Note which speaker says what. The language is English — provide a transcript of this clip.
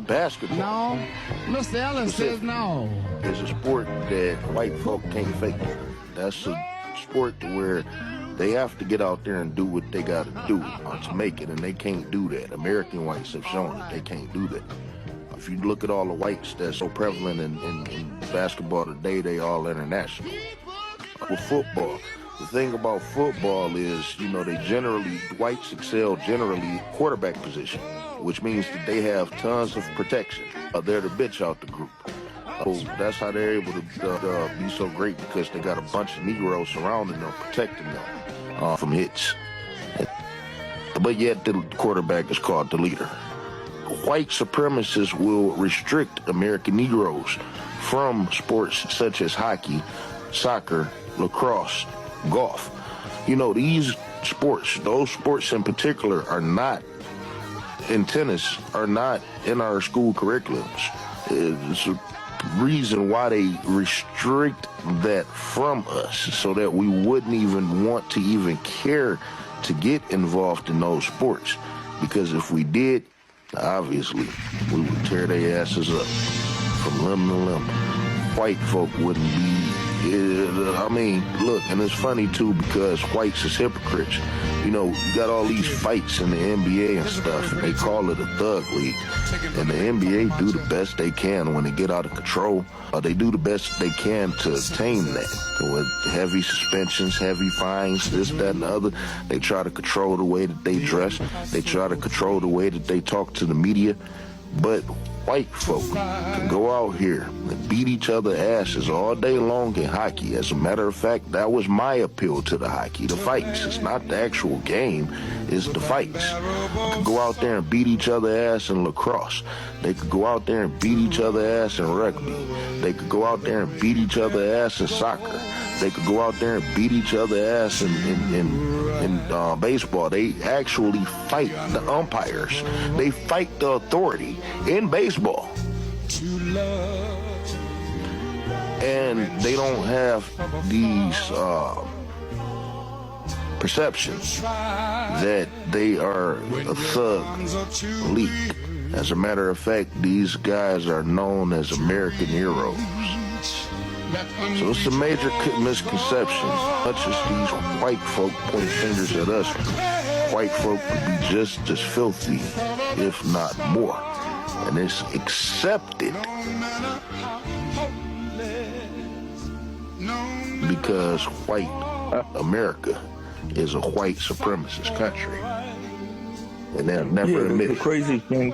Speaker 1: Basketball.
Speaker 2: No. Mr. Ellis says no.
Speaker 1: It's a sport that white folk can't fake. That's a sport where they have to get out there and do what they got to do to make it, and they can't do that. American whites have shown that they can't do that. If you look at all the whites that's so prevalent in basketball today, they all international. With football, the thing about football is, you know, whites excel generally quarterback position, which means that they have tons of protection. They're the bitch out the group. So that's how they're able to be so great, because they got a bunch of Negroes surrounding them, protecting them from hits. But yet the quarterback is called the leader. White supremacists will restrict American Negroes from sports such as hockey, soccer, lacrosse, golf. You know, these sports, those sports in particular, are not, in tennis, are not in our school curriculums. It's a reason why they restrict that from us, so that we wouldn't even want to even care to get involved in those sports. Because if we did, obviously, we would tear their asses up from limb to limb. White folk wouldn't be, I mean, look, and it's funny too, because whites is hypocrites. You know, you got all these fights in the NBA and stuff, and they call it a thug league. And the NBA do the best they can when they get out of control. They do the best they can to tame that. With heavy suspensions, heavy fines, this, that, and the other. They try to control the way that they dress. They try to control the way that they talk to the media. But white folk can go out here and beat each other asses all day long in hockey. As a matter of fact, that was my appeal to the hockey, the fights. It's not the actual game, it's the fights. They could go out there and beat each other ass in lacrosse. They could go out there and beat each other ass in rugby. They could go out there and beat each other ass in soccer. They could go out there and beat each other ass in baseball. They actually fight the umpires. They fight the authority in baseball. And they don't have these perceptions that they are a thug elite. As a matter of fact, these guys are known as American heroes. So it's a major misconception. Much as these white folk point fingers at us, white folk could be just as filthy, if not more. And it's accepted because white America is a white supremacist country. And they'll never admit it.
Speaker 3: The crazy thing